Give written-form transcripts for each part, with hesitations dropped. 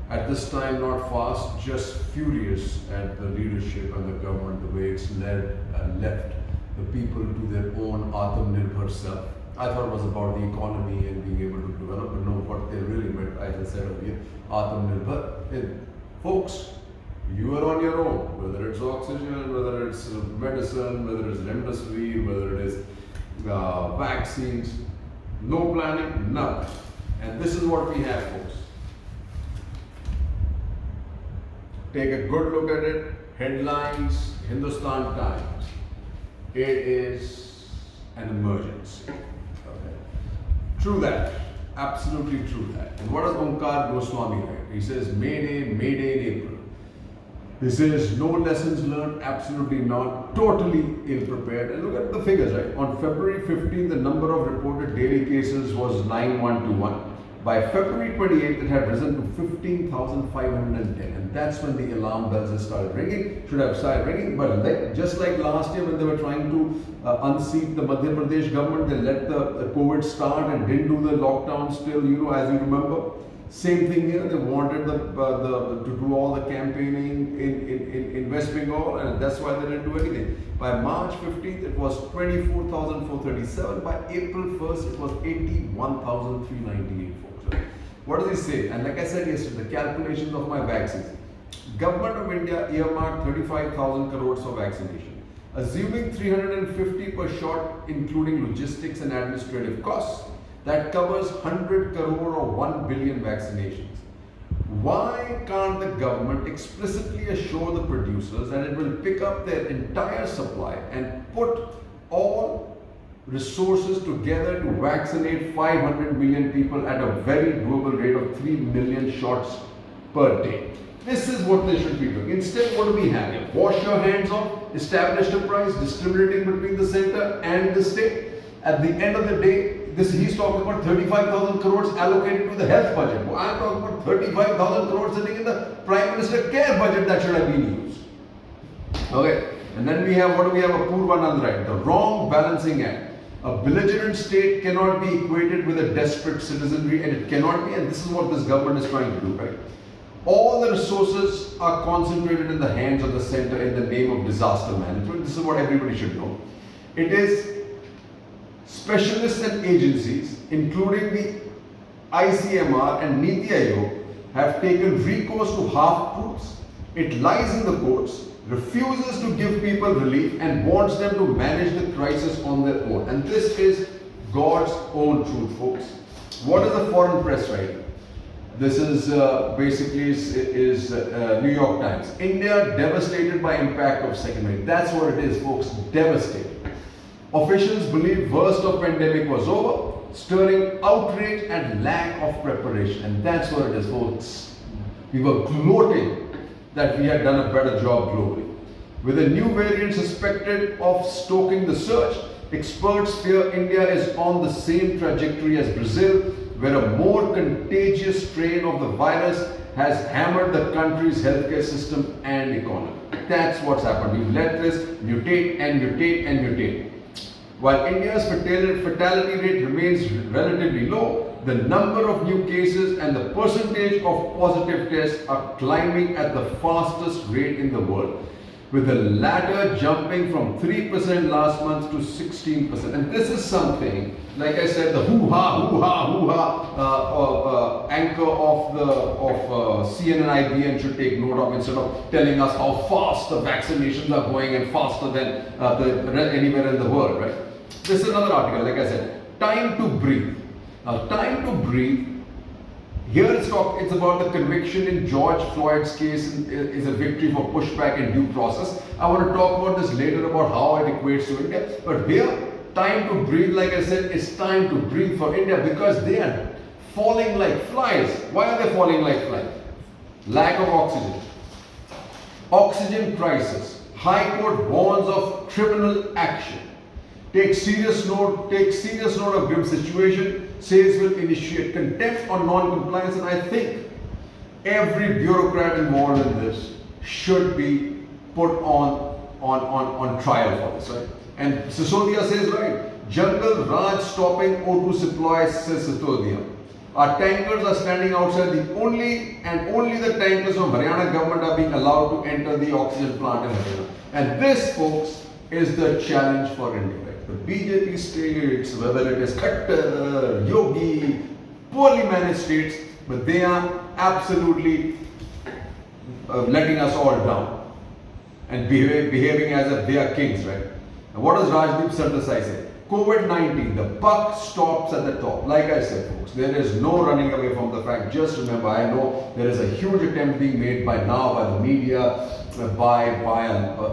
at this time not fast, just furious at the leadership and the government, the way it's led and left the people to their own Atmanirbhar self. I thought it was about the economy and being able to develop, but no, what they really meant, as I said earlier, Atmanirbhar. Folks, you are on your own, whether it's oxygen, whether it's medicine, whether it's remdesivir, whether it is vaccines, no planning, none. And this is what we have, folks. Take a good look at it. Headlines, Hindustan Times. It is an emergency. Okay. True that. Absolutely true that. And what does Onkar Goswami write? He says, Mayday, Mayday in April. He says, no lessons learned, absolutely not, totally ill-prepared. And look at the figures, right? On February 15, the number of reported daily cases was 9121. By February 28th, it had risen to 15,510. And that's when the alarm bells had started ringing. Should have started ringing, but just like last year when they were trying to unseat the Madhya Pradesh government, they let the COVID start and didn't do the lockdown still, as you remember. Same thing here, they wanted to do all the campaigning in West Bengal, and that's why they didn't do anything. By March 15th, it was 24,437. By April 1st, it was 81,398, folks. Right? What does he say? And like I said yesterday, the calculations of my vaccines. Government of India earmarked 35,000 crores for vaccination. Assuming 350 per shot, including logistics and administrative costs, that covers 100 crore or 1 billion vaccinations. Why can't the government explicitly assure the producers that it will pick up their entire supply and put all resources together to vaccinate 500 million people at a very doable rate of 3 million shots per day? This is what they should be doing. Instead, what do we have here? Wash your hands off, establish a price, discriminating between the center and the state. At the end of the day, he's talking about 35,000 crores allocated to the health budget. Well, I'm talking about 35,000 crores sitting in the Prime Minister Care budget that should have been used. Okay, and then we have, what do we have? Apurvanand, right? The wrong balancing act. A belligerent state cannot be equated with a desperate citizenry, and it cannot be, and this is what this government is trying to do, right? All the resources are concentrated in the hands of the center in the name of disaster management. This is what everybody should know. It is specialists and agencies, including the ICMR and Niti Aayog, have taken recourse to half-truths. It lies in the courts, refuses to give people relief, and wants them to manage the crisis on their own. And this is God's own truth, folks. What is the foreign press writing? This is basically New York Times. India devastated by impact of second wave. That's what it is, folks. Devastated. Officials believe worst of pandemic was over, stirring outrage and lack of preparation. And that's what it is, folks. We were gloating that we had done a better job globally. With a new variant suspected of stoking the surge, experts fear India is on the same trajectory as Brazil, where a more contagious strain of the virus has hammered the country's healthcare system and economy. That's what's happened. We've let this mutate and mutate and mutate. While India's fatality rate remains relatively low, the number of new cases and the percentage of positive tests are climbing at the fastest rate in the world, with the latter jumping from 3% last month to 16%. And this is something, like I said, the hoo-ha anchor of CNN IBN should take note of, instead of telling us how fast the vaccinations are going and faster than anywhere in the world, right? This is another article, like I said, time to breathe. Now, time to breathe. Here it's about the conviction in George Floyd's case is a victory for pushback and due process. I want to talk about this later, about how it equates to India. But here, time to breathe, like I said, it's time to breathe for India, because they are falling like flies. Why are they falling like flies? Lack of oxygen. Oxygen crisis. High Court warns of criminal action. Take serious note of grim situation, says will initiate contempt on non-compliance. And I think every bureaucrat involved in this should be put on trial for this, right? And Sisodia says, right, Jungle Raj stopping O2 supply, says Sisodia. Our tankers are standing outside. Only the tankers from Haryana government are being allowed to enter the oxygen plant in Haryana. And this, folks, is the challenge for India. Right? The BJP states, whether it is Khattar, Yogi, poorly managed states, but they are absolutely letting us all down and behaving as if they are kings, right? And what does Rajdeep Sardesai say? COVID-19, the buck stops at the top. Like I said, folks, there is no running away from the fact. Just remember, I know there is a huge attempt being made by now by the media, by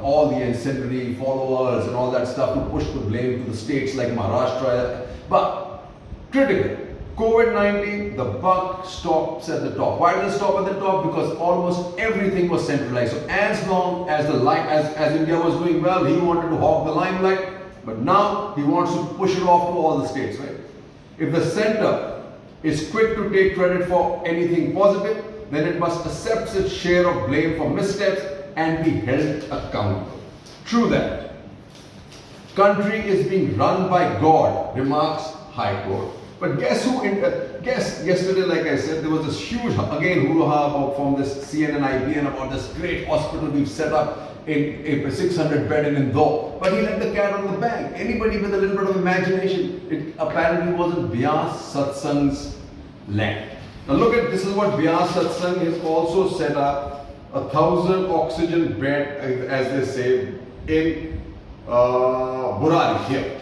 all the ancillary followers and all that stuff to push the blame to the states like Maharashtra. But critical. COVID-19, the buck stops at the top. Why does it stop at the top? Because almost everything was centralized. So as long as as India was doing well, he wanted to hog the limelight. But now he wants to push it off to all the states, right? If the center is quick to take credit for anything positive, then it must accept its share of blame for missteps and be held accountable. True that. Country is being run by God, remarks High Court. But guess who? Guess yesterday, like I said, there was this huge, again, hoo-ha from this CNN IBN about this great hospital we've set up in a 600 bed in Indore. But he let the cat out of the bag. Anybody with a little bit of imagination, it apparently wasn't Vyas Satsang's land. Now look at, this is what Vyas Satsang has also set up, 1,000 oxygen bed, as they say, in Burari here.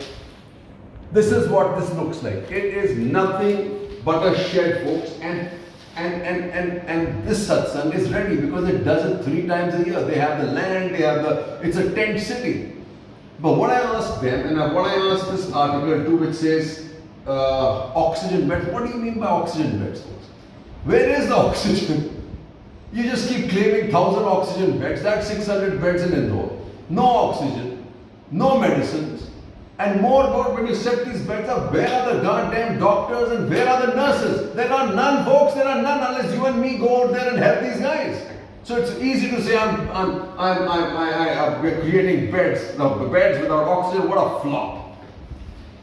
This is what this looks like. It is nothing but a shed, folks, and this satsang is ready because it does it 3 times a year. They have the land, it's a tent city. But what I asked them, and what I asked this article too, which says oxygen beds. What do you mean by oxygen beds, folks? Where is the oxygen? You just keep claiming 1,000 oxygen beds. That's 600 beds in Indore. No oxygen, no medicines. And more about when you set these beds up, where are the goddamn doctors and where are the nurses? There are none, folks. There are none unless you and me go out there and help these guys. So it's easy to say we're creating beds, the beds without oxygen. What a flop.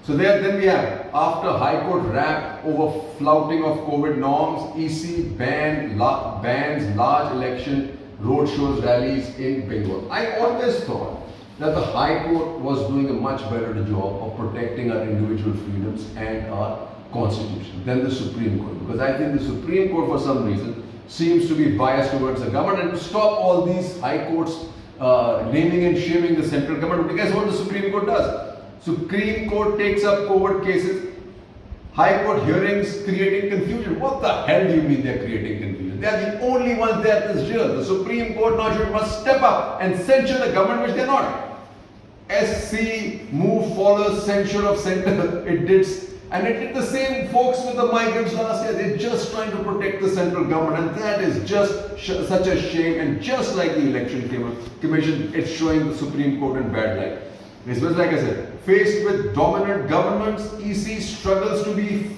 So then we have, after High Court rap over flouting of COVID norms, EC bans large election roadshows, rallies in Bengal. I always thought that the High Court was doing a much better job of protecting our individual freedoms and our constitution than the Supreme Court. Because I think the Supreme Court, for some reason, seems to be biased towards the government, and to stop all these High Courts naming and shaming the central government. Guess what the Supreme Court does? Supreme Court takes up COVID cases, High Court hearings creating confusion. What the hell do you mean they're creating confusion? They are the only ones that is real. The Supreme Court now must step up and censure the government, which they're not. SC move follows censure of center. It did the same, folks, with the migrants last year. They're just trying to protect the central government, and that is just such a shame. And just like the election commission, it's showing the Supreme Court in bad light. This was, like I said, faced with dominant governments, EC struggles to be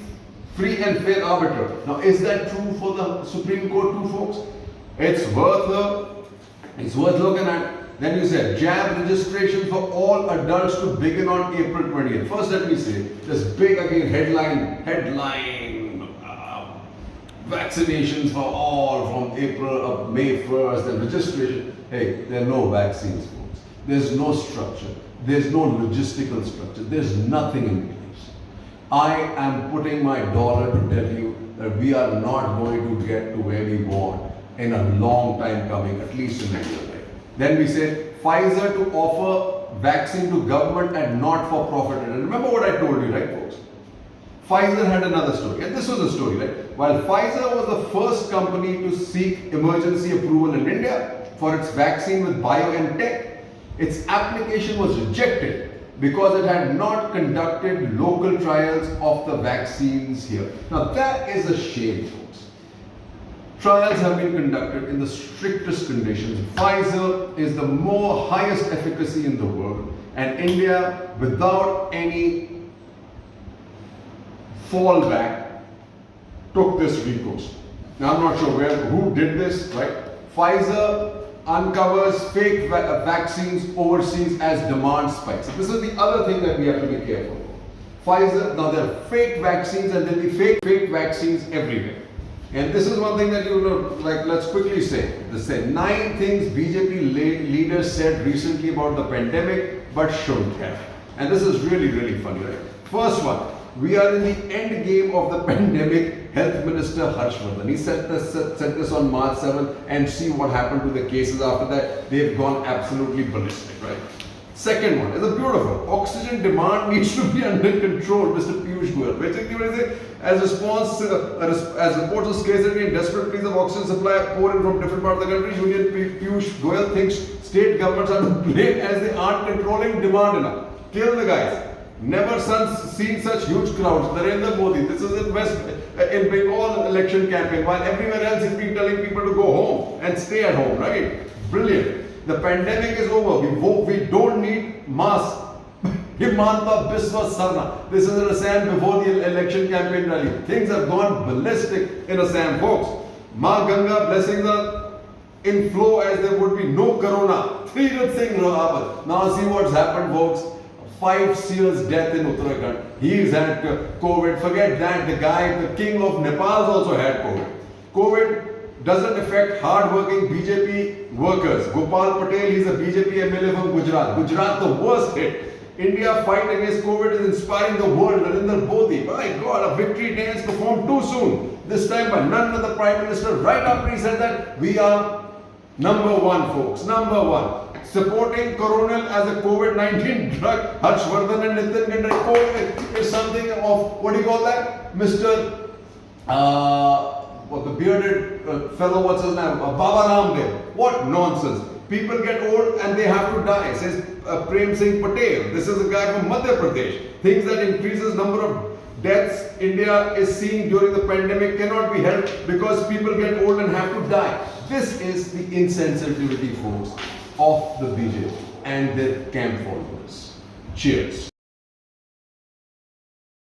free and fair arbiter. Now, is that true for the Supreme Court too, folks? It's worth looking at. Then you said jab registration for all adults to begin on April 20th. First, let me say this big again headline vaccinations for all from May 1st, and registration. Hey, there are no vaccines, folks. There's no structure. There's no logistical structure. There's nothing in place. I am putting my dollar to tell you that we are not going to get to where we want in a long time coming, at least in a year. Then we said Pfizer to offer vaccine to government and not for profit. And remember what I told you, right, folks? Pfizer had another story, and this was the story, right? While Pfizer was the first company to seek emergency approval in India for its vaccine with BioNTech, its application was rejected because it had not conducted local trials of the vaccines here. Now that is a shame, folks. Trials have been conducted in the strictest conditions. Pfizer is the highest efficacy in the world, and India, without any fallback, took this recourse. Now I'm not sure who did this, right? Pfizer uncovers fake vaccines overseas as demand spikes. This is the other thing that we have to be careful of. Pfizer, now there are fake vaccines and there'll be fake vaccines everywhere. And this is one thing that you know, like, let's quickly say. Let's say 9 things BJP leaders said recently about the pandemic, but shouldn't have. And this is really, really funny, right? First one, we are in the end game of the pandemic. Health Minister Harshvardhan, he said this on March 7th, and see what happened to the cases after that. They've gone absolutely ballistic, right? Second one is a beautiful. Oxygen demand needs to be under control, Mr. Piyush Goyal. Basically, what is it? As response, as reports of scarcity and desperate pleas of oxygen supply pour in from different parts of the country, Union Piyush Goyal thinks state governments are to blame as they aren't controlling demand enough. Kill the guys. Never seen such huge crowds. Narendra Modi, this is in Bengal election campaign, while everywhere else he's been telling people to go home and stay at home, right? Brilliant. The pandemic is over. We don't need masks. Himanta Biswa Sarna. This is in Assam before the election campaign rally. Things have gone ballistic in Assam, folks. Ma Ganga blessings are in flow as there would be no corona. Tirat Singh Rawat. Now see what's happened, folks. 5 seals death in Uttarakhand. He's had COVID. Forget that. The guy, the king of Nepal, also had COVID. COVID doesn't affect hard-working BJP workers. Gopal Patel, he's a BJP MLA from Gujarat. Gujarat, the worst hit. India fight against COVID is inspiring the world. Narendra Modi, my God, a victory dance performed too soon. This time by none other Prime Minister. Right after he said that, we are number 1, folks. Number 1. Supporting Coronel as a COVID-19 drug, Harshvardhan and Nitin Gadkari. COVID is something of, what do you call that? Mr. What the bearded fellow, what's his name? Baba Ramdev. What nonsense. People get old and they have to die, says Prem Singh Patel. This is a guy from Madhya Pradesh. Things that increases number of deaths India is seeing during the pandemic cannot be helped because people get old and have to die. This is the insensitivity, folks, of the BJP and their camp followers. Cheers.